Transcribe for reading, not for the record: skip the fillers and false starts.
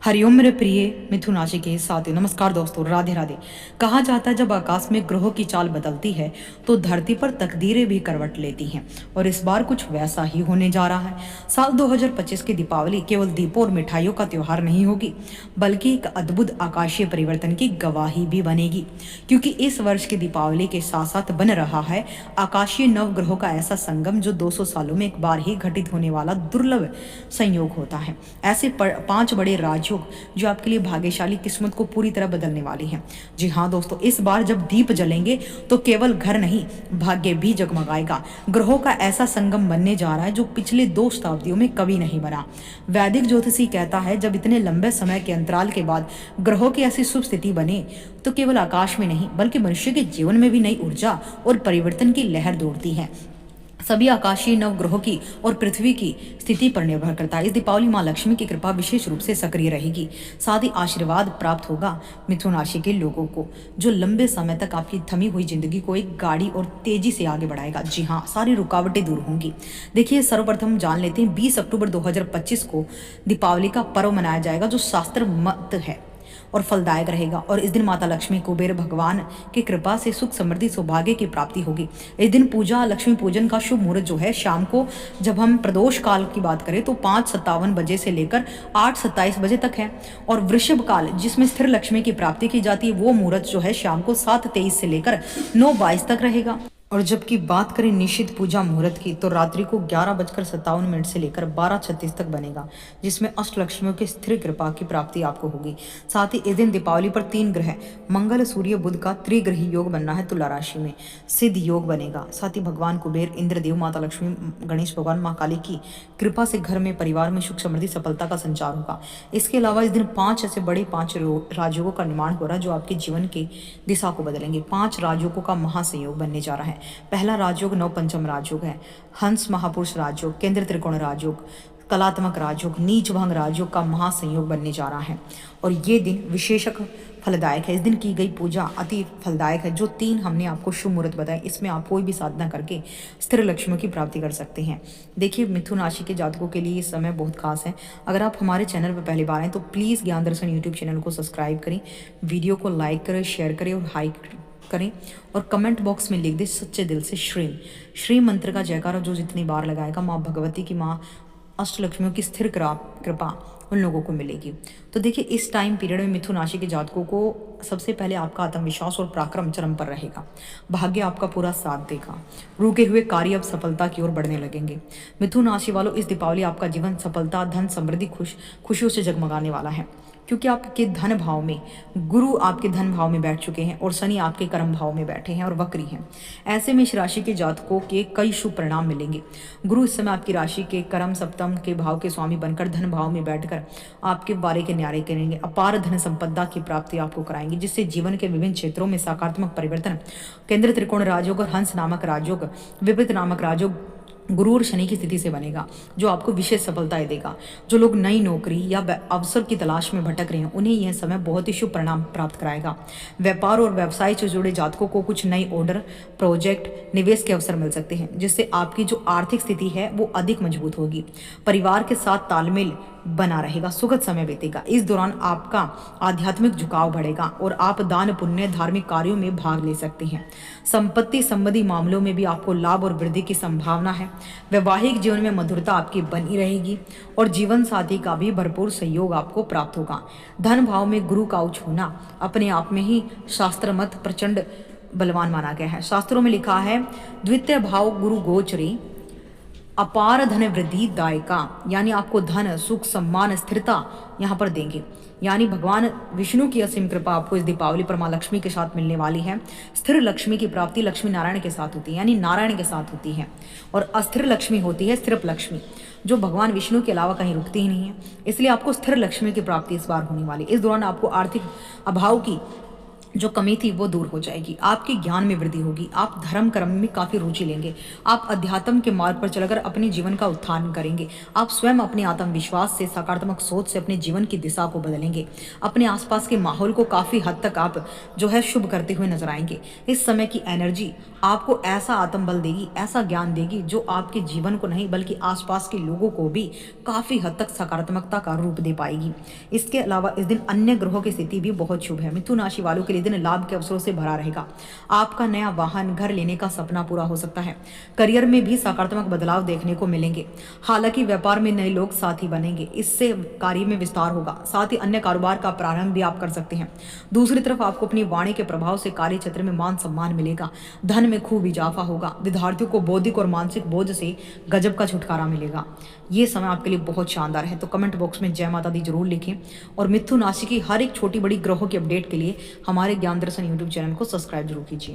हरिओम मेरे प्रिय मिथुन राशि के साथियों, नमस्कार दोस्तों, राधे राधे। कहा जाता है जब आकाश में ग्रहों की चाल बदलती है तो धरती पर तकदीरें भी करवट लेती हैं और इस बार कुछ वैसा ही होने जा रहा है। साल 2025 की दीपावली केवल दीपों और मिठाइयों का त्योहार नहीं होगी, बल्कि एक अद्भुत आकाशीय परिवर्तन की गवाही भी बनेगी, क्योंकि इस वर्ष की दीपावली के साथ साथ बन रहा है आकाशीय नवग्रहों का ऐसा संगम जो 200 सालों में एक बार ही घटित होने वाला दुर्लभ संयोग होता है। ऐसे 5 बड़े राजयोग जो आपके लिए भाग्यशाली किस्मत को पूरी तरह बदलने वाली है। जी हाँ दोस्तों, इस बार जब दीप जलेंगे तो केवल घर नहीं, भाग्य भी जगमगाएगा। ग्रहों का ऐसा संगम बनने जा रहा है जो पिछले 2 शताब्दियों में कभी नहीं बना। वैदिक ज्योतिषी कहता है जब इतने लंबे समय के अंतराल के बाद ग्रहों की ऐसी शुभ स्थिति बने तो केवल आकाश में नहीं बल्कि मनुष्य के जीवन में भी नई ऊर्जा और परिवर्तन की लहर दौड़ती है। सभी आकाशीय नवग्रहों की और पृथ्वी की स्थिति पर निर्भर करता है। इस दीपावली माँ लक्ष्मी की कृपा विशेष रूप से सक्रिय रहेगी। साथ ही आशीर्वाद प्राप्त होगा मिथुन राशि के लोगों को, जो लंबे समय तक आपकी थमी हुई जिंदगी को एक गाड़ी और तेजी से आगे बढ़ाएगा। जी हाँ, सारी रुकावटें दूर होंगी। देखिए, सर्वप्रथम जान लेते हैं 20 अक्टूबर 2025 को दीपावली का पर्व मनाया जाएगा, जो शास्त्र मत है और फलदायक रहेगा। और इस दिन माता लक्ष्मी कुबेर भगवान की कृपा से सुख समृद्धि सौभाग्य की प्राप्ति होगी। इस दिन पूजा लक्ष्मी पूजन का शुभ मुहूर्त जो है शाम को, जब हम प्रदोष काल की बात करें तो 5:57 बजे से लेकर 8:27 बजे तक है। और वृषभ काल जिसमें स्थिर लक्ष्मी की प्राप्ति की जाती है, वो मुहूर्त जो है शाम को 7:23 से लेकर 9:22 तक रहेगा। और जबकि बात करें निश्चित पूजा मुहूर्त की तो रात्रि को 11:57 से लेकर 12:36 तक बनेगा, जिसमें अष्टलक्ष्मियों की स्थिर कृपा की प्राप्ति आपको होगी। साथ ही इस दिन दीपावली पर 3 ग्रह मंगल सूर्य बुध का त्रिग्रही योग बनना है तुला राशि में, सिद्ध योग बनेगा। साथ ही भगवान कुबेर, इंद्रदेव, माता लक्ष्मी, गणेश भगवान, माँ काली की कृपा से घर में परिवार में सुख समृद्धि सफलता का संचार होगा। इसके अलावा इस दिन 5 ऐसे बड़े 5 राजयोगों का निर्माण हो रहा है जो आपके जीवन की दिशा को बदलेंगे। 5 राजयोगों का महासंयोग बनने जा रहा है। पहला राजयोग नवपंचम राजयोग है, हंस महापुरुष राजयोग, केंद्र त्रिकोण राजयोग, कलात्मक राजयोग, नीच भंग राजयोग का महासंयोग बनने जा रहा है। और ये दिन विशेषक फलदायक है। इस दिन की गई पूजा अति फलदायक है। जो 3 हमने आपको शुभ मुहूर्त बताए, इसमें आप कोई भी साधना करके स्थिर लक्ष्यों की प्राप्ति कर सकते हैं। देखिए, मिथुन राशि के जातकों के लिए ये समय बहुत खास है। अगर आप हमारे चैनल पर पहली बार आए तो प्लीज़ ज्ञान दर्शन यूट्यूब चैनल को सब्सक्राइब करें, वीडियो को लाइक करें, शेयर करें और हाइक करें और कमेंट बॉक्स में लिख दे सच्चे दिल से श्रीम। श्री मंत्र का जयकारा जो जितनी बार लगाएगा, माँ भगवती की, माँ अष्टलक्ष्मियों की स्थिर कृपा उन लोगों को मिलेगी। तो देखिए, इस टाइम पीरियड में मिथुन राशि के जातकों को सबसे पहले आपका आत्मविश्वास और पराक्रम चरम पर रहेगा। भाग्य आपका पूरा साथ देगा। रुके हुए कार्य अब सफलता की ओर बढ़ने लगेंगे। मिथुन राशि वालों, इस दीपावली आपका जीवन सफलता, धन, समृद्धि, खुशियों से जगमगाने वाला है, क्योंकि आपके धन भाव में गुरु आपके धन भाव में बैठ चुके हैं और शनि आपके कर्म भाव में बैठे हैं और वक्री हैं। ऐसे में इस राशि के जातकों के कई शुभ परिणाम मिलेंगे। गुरु इस समय आपकी राशि के कर्म सप्तम के भाव के स्वामी बनकर धन भाव में बैठकर आपके बारे के न्यारे करेंगे। अपार धन संपदा की प्राप्ति आपको कराएंगे, जिससे जीवन के विभिन्न क्षेत्रों में सकारात्मक परिवर्तन। केंद्र त्रिकोण राजयोग और हंस नामक राजयोग, विपरीत नामक राजयोग गुरु और शनि की स्थिति से बनेगा, जो आपको विशेष सफलताएं देगा। जो लोग नई नौकरी या अवसर की तलाश में भटक रहे हैं, उन्हें यह समय बहुत ही शुभ परिणाम प्राप्त कराएगा। व्यापार और व्यवसाय से जुड़े जातकों को कुछ नई ऑर्डर, प्रोजेक्ट, निवेश के अवसर मिल सकते हैं, जिससे आपकी जो आर्थिक स्थिति है वो अधिक मजबूत होगी। परिवार के साथ तालमेल बना रहेगा, सुखद समय बीतेगा। इस दौरान आपका आध्यात्मिक झुकाव बढ़ेगा और आप दान पुण्य, धार्मिक कार्यों में भाग ले सकते हैं। संपत्ति संबंधी मामलों में भी आपको लाभ और वृद्धि की संभावना है। वैवाहिक जीवन में मधुरता आपकी बनी रहेगी और जीवन साथी का भी भरपूर सहयोग आपको प्राप्त होगा। धन भाव में गुरु का उच्च होना अपने आप में ही शास्त्र मत प्रचंड बलवान माना गया है। शास्त्रों में लिखा है, द्वितीय भाव गुरु गोचरी अपार धन वृद्धि दायका, यानी आपको धन, सुख, सम्मान, स्थिरता यहाँ पर देंगे। यानी भगवान विष्णु की असीम कृपा आपको इस दीपावली पर माँ लक्ष्मी के साथ मिलने वाली है। स्थिर लक्ष्मी की प्राप्ति लक्ष्मी नारायण के साथ होती है, यानी नारायण के साथ होती है। और अस्थिर लक्ष्मी होती है स्थिर लक्ष्मी, जो भगवान विष्णु के अलावा कहीं रुकती ही नहीं है। इसलिए आपको स्थिर लक्ष्मी की प्राप्ति इस बार होने वाली। इस दौरान आपको आर्थिक अभाव की जो कमी थी वो दूर हो जाएगी, आपके ज्ञान में वृद्धि होगी, आप धर्म कर्म में काफ़ी रुचि लेंगे, आप अध्यात्म के मार्ग पर चलकर अपने जीवन का उत्थान करेंगे, आप स्वयं अपने आत्मविश्वास से, सकारात्मक सोच से अपने जीवन की दिशा को बदलेंगे, अपने आसपास के माहौल को काफ़ी हद तक आप जो है शुभ करते हुए नजर आएंगे। इस समय की एनर्जी आपको ऐसा आत्मबल देगी, ऐसा ज्ञान देगी जो आपके जीवन को नहीं बल्कि आसपास के लोगों को भी काफ़ी हद तक सकारात्मकता का रूप दे पाएगी। इसके अलावा इस दिन अन्य ग्रहों की स्थिति भी बहुत शुभ है। मिथुन राशि वालों के लिए दिन लाभ के अवसरों से भरा रहेगा। आपका नया वाहन, घर लेने का सपना पूरा हो सकता है। करियर में भी सकारात्मक बदलाव देखने को मिलेंगे। हालांकि व्यापार में नए लोग साथी बनेंगे, इससे कार्य में विस्तार होगा। साथ ही अन्य कारोबार का प्रारंभ भी आप कर सकते हैं। दूसरी तरफ आपको अपनी वाणी के प्रभाव से कार्य क्षेत्र में मान सम्मान मिलेगा, धन में खूब इजाफा होगा। विद्यार्थियों को बौद्धिक और मानसिक बोझ से गजब का छुटकारा मिलेगा। ये समय आपके लिए बहुत शानदार है। तो कमेंट बॉक्स में जय माता दी जरूर लिखें और मिथुन राशि की हर एक छोटी बड़ी ग्रहों की अपडेट के लिए हमारे ज्ञान दर्शन यूट्यूब चैनल को सब्सक्राइब जरूर कीजिए।